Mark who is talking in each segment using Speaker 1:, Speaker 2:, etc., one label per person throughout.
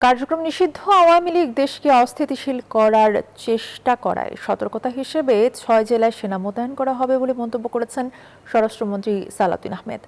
Speaker 1: কার্যক্রম নিষিদ্ধ আওয়ামী লীগ দেশকে অস্থিতিশীল করার চেষ্টা করায় সতর্কতা হিসেবে ৬ জেলায় সেনা মোতায়েন করা হবে বলে মন্তব্য করেছেন স্বরাষ্ট্রমন্ত্রী সালাউদ্দিন আহমেদ।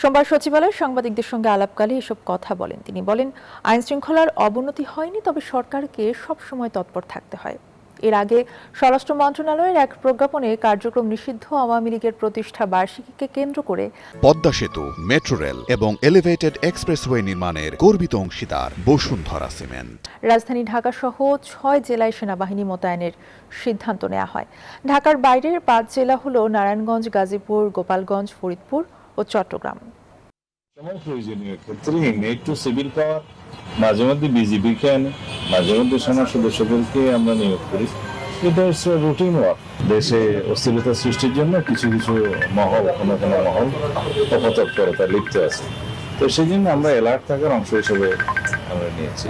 Speaker 1: সোমবার সচিবালয়ে সাংবাদিকদের সঙ্গে আলাপকালে এসব কথা বলেন তিনি। বলেন, আইন শৃঙ্খলার অবনতি হয়নি, তবে সরকারকে সবসময় তৎপর থাকতে হয়। এর আগে স্বরাষ্ট্র মন্ত্রণালয়ের এক প্রজ্ঞাপনে কার্যক্রম নিষিদ্ধ আওয়ামী লীগের প্রতিষ্ঠা বার্ষিকীকে কেন্দ্র করে
Speaker 2: পদ্মা সেতু, মেট্রো রেল এবং এলিভেটেড এক্সপ্রেসওয়ে নির্মাণের গর্বিত অংশীদার বসুন্ধরা সিমেন্ট।
Speaker 1: রাজধানী ঢাকা সহ ৬ জেলায় সেনাবাহিনী মোতায়েনের সিদ্ধান্ত নেওয়া হয়। ঢাকার বাইরের ৫ জেলা হল নারায়ণগঞ্জ, গাজীপুর, গোপালগঞ্জ, ফরিদপুর ও চট্টগ্রাম।
Speaker 3: প্রয়োজনীয় ক্ষেত্রে নেটো সিভিল পাওয়ার, মাঝে মধ্যে বিজিবিকে আনে, মাঝে মধ্যে সেনা সদস্যদেরকে আমরা নিয়োগ করি। এটা হচ্ছে রুটিন ওয়ার্ক। দেশে অস্থিরতা সৃষ্টির জন্য কিছু কিছু মহল, কোনো কোনো মহল অপতৎপরতা লিপ্ত আছে। তো সেই জন্য আমরা অ্যালার্ট থাকার অংশ হিসেবে আমরা নিয়েছি।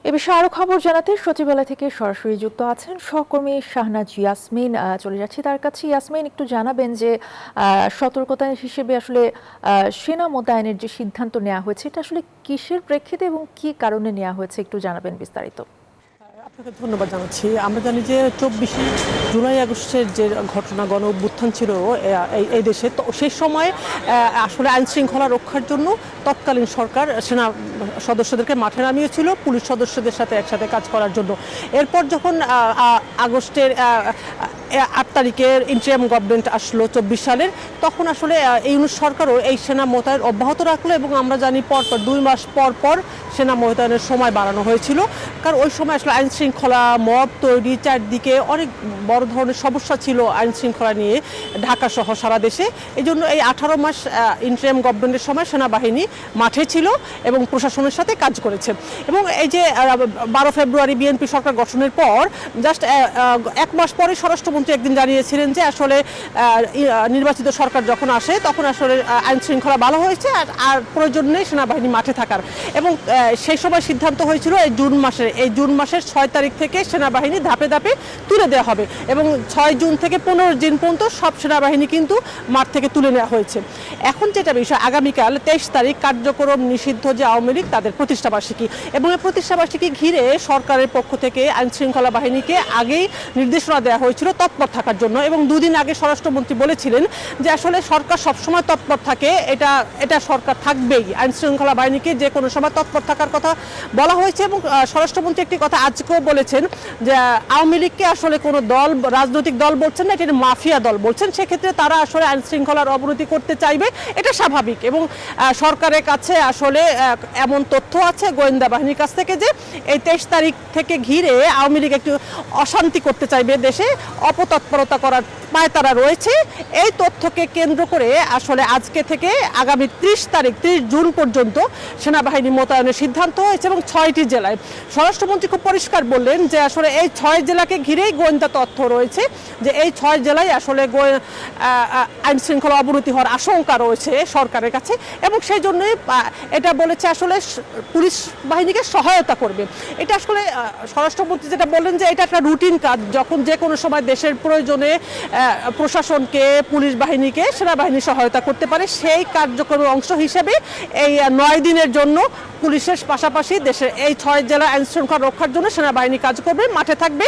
Speaker 1: এ বিষয়ে আরো খবর জানাতে সচিবালয় থেকে সরাসরি যুক্ত আছেন সহকর্মী শাহনাজ ইয়াসমিন। চলে যাচ্ছি তার কাছে। ইয়াসমিন, একটু জানাবেন যে সতর্কতা হিসেবে আসলে সেনা মোতায়েনের যে সিদ্ধান্ত নেওয়া হয়েছে, এটা আসলে কিসের প্রেক্ষিতে এবং কি কারণে নেওয়া হয়েছে, একটু জানাবেন বিস্তারিত।
Speaker 4: আপনাকে ধন্যবাদ জানাচ্ছি। আমরা জানি যে ২৪ জুলাই আগস্টের যে ঘটনা, গণ অভ্যুত্থান ছিল এই দেশে, তো সেই সময় আসলে আইন শৃঙ্খলা রক্ষার জন্য তৎকালীন সরকার সেনা সদস্যদেরকে মাঠে নামিয়েছিল পুলিশ সদস্যদের সাথে একসাথে কাজ করার জন্য। এরপর যখন আগস্টের ৮ তারিখের ইন্টারিম গভর্নমেন্ট আসলো ২৪ সালের, তখন আসলে ইউনূস সরকারও এই সেনা মোতায়েন অব্যাহত রাখলো এবং আমরা জানি পরপর ২ মাস পর পর সেনা মোতায়েনের সময় বাড়ানো হয়েছিল। কারণ ওই সময় আসলে আইন শৃঙ্খলা, মব তৈরি, চারদিকে অনেক বড় ধরনের সমস্যা ছিল আইন শৃঙ্খলা নিয়ে ঢাকা সহ সারা দেশে। এই জন্য এই ১৮ মাস ইন্টারিম গভর্নমেন্টের সময় সেনাবাহিনী মাঠে ছিল এবং প্রশাসনের সাথে কাজ করেছে। এবং এই যে ১২ ফেব্রুয়ারি বিএনপি সরকার গঠনের পর জাস্ট ১ মাস পরে স্বরাষ্ট্রমন্ত্রী একদিন জানিয়েছিলেন যে আসলে নির্বাচিত সরকার যখন আসে তখন আসলে আইন শৃঙ্খলা ভালো হয়েছে আর প্রয়োজন নেই সেনাবাহিনী মাঠে থাকার। এবং সেই সময় সিদ্ধান্ত হয়েছিল এই জুন মাসের ৬ তারিখ থেকে সেনাবাহিনী ধাপে ধাপে তুলে দেওয়া হবে এবং ৬ জুন থেকে ১৫ দিন পর্যন্ত সব সেনাবাহিনী কিন্তু মাঠ থেকে তুলে নেওয়া হয়েছে। এখন যেটা বিষয়, আগামীকাল ২৩ তারিখ কার্যক্রম নিষিদ্ধ যে আওয়ামী লীগ তাদের প্রতিষ্ঠাবার্ষিকী এবং এই প্রতিষ্ঠাবার্ষিকী ঘিরে সরকারের পক্ষ থেকে আইন শৃঙ্খলা বাহিনীকে আগেই নির্দেশনা দেওয়া হয়েছিল তৎপর থাকার জন্য। এবং দুদিন আগে স্বরাষ্ট্রমন্ত্রী বলেছিলেন যে আসলে সরকার সবসময় তৎপর থাকে, এটা সরকার থাকবেই, আইন শৃঙ্খলা বাহিনীকে যে কোনো সময় তৎপর থাকার কথা বলা হয়েছে। এবং স্বরাষ্ট্রমন্ত্রী একটি কথা আজকেও বলেছেন যে আওয়ামী লীগকে আসলে কোনো দল, রাজনৈতিক দল বলছেন না, এটা মাফিয়া দল বলছেন। সেক্ষেত্রে তারা আসলে আইন শৃঙ্খলার অবনতি করতে চাইবে, এটা স্বাভাবিক। এবং সরকারের কাছে আসলে এমন তথ্য আছে গোয়েন্দা বাহিনীর কাছ থেকে যে এই ২৩ তারিখ থেকে ঘিরে আওয়ামী লীগ একটু অশান্তি করতে চাইবে, দেশে অপতৎপরতা করার পায়তারা রয়েছে। এই তথ্যকে কেন্দ্র করে আসলে আজকে থেকে আগামী ৩০ জুন পর্যন্ত সেনাবাহিনী মোতায়েনের সিদ্ধান্ত হয়েছে এবং ৬টি জেলায়। স্বরাষ্ট্রমন্ত্রী খুব পরিষ্কার বললেন যে আসলে এই ৬ জেলাকে ঘিরেই গোয়েন্দা তথ্য রয়েছে যে এই ৬ জেলায় আসলে আইন শৃঙ্খলা অবনতি হওয়ার আশঙ্কা রয়েছে সরকারের কাছে এবং সেই জন্যই এটা বলেছে আসলে পুলিশ বাহিনীকে সহায়তা করবে। এটা আসলে স্বরাষ্ট্রমন্ত্রী যেটা বললেন যে এটা একটা রুটিন কাজ, যখন যে কোনো সময় দেশের প্রয়োজনে প্রশাসনকে, পুলিশ বাহিনীকে সেনাবাহিনী সহায়তা করতে পারে, সেই কার্যক্রমের অংশ হিসেবে এই ৯ দিনের জন্য পুলিশের পাশাপাশি দেশের এই ৬ জেলা আইন শৃঙ্খলা রক্ষার জন্য সেনাবাহিনী কাজ করবে, মাঠে থাকবে।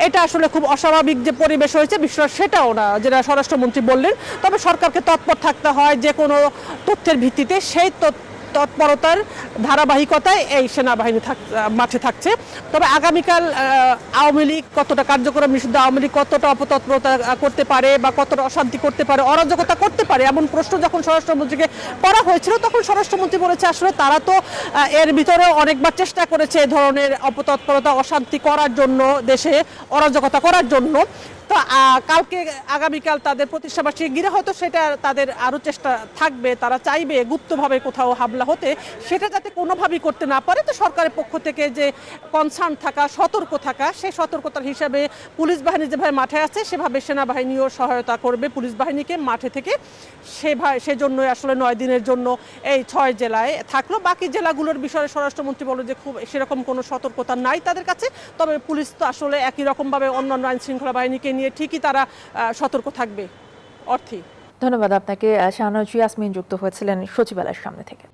Speaker 4: এটা আসলে খুব অস্বাভাবিক যে পরিবেশ হয়েছে বিষয় সেটাও না, যেটা স্বরাষ্ট্রমন্ত্রী বললেন। তবে সরকারকে তৎপর থাকতে হয় যে কোনো তথ্যের ভিত্তিতে, সেই তৎপরতার ধারাবাহিকতায় এই সেনাবাহিনী মাঠে থাকছে। তবে আগামীকাল আওয়ামী লীগ কতটা কার্যক্রম নিষিদ্ধ, আওয়ামী লীগ কতটা অপতৎপরতা করতে পারে বা কতটা অশান্তি করতে পারে, অরাজকতা করতে পারে, এমন প্রশ্ন যখন স্বরাষ্ট্রমন্ত্রীকে করা হয়েছিল তখন স্বরাষ্ট্রমন্ত্রী বলেছে আসলে তারা তো এর ভিতরে অনেকবার চেষ্টা করেছে এ ধরনের অপতৎপরতা, অশান্তি করার জন্য, দেশে অরাজকতা করার জন্য। তো আগামীকাল তাদের প্রতিষ্ঠাবার্ষিকী ঘিরে হয়তো সেটা তাদের আরও চেষ্টা থাকবে, তারা চাইবে গুপ্তভাবে কোথাও হামলা হতে, সেটা যাতে কোনোভাবেই করতে না পারে। তো সরকারের পক্ষ থেকে যে কনসার্ন থাকা, সতর্ক থাকা, সেই সতর্কতার হিসাবে পুলিশ বাহিনী যেভাবে মাঠে আছে সেভাবে সেনাবাহিনীও সহায়তা করবে পুলিশ বাহিনীকে মাঠে থেকে। সেজন্যই আসলে ৯ দিনের জন্য এই ৬ জেলায় থাকলো। বাকি জেলাগুলোর বিষয়ে স্বরাষ্ট্রমন্ত্রী বলল যে খুব সেরকম কোনো সতর্কতা নাই তাদের কাছে, তবে পুলিশ তো আসলে একই রকমভাবে অন্যান্য আইন শৃঙ্খলা বাহিনীকে নিয়ে ঠিকই তারা সতর্ক থাকবে অর্থে।
Speaker 1: ধন্যবাদ আপনাকে। শাহনাজ ইয়াসমিন যুক্ত হয়েছিলেন সচিবালয়ের সামনে থেকে।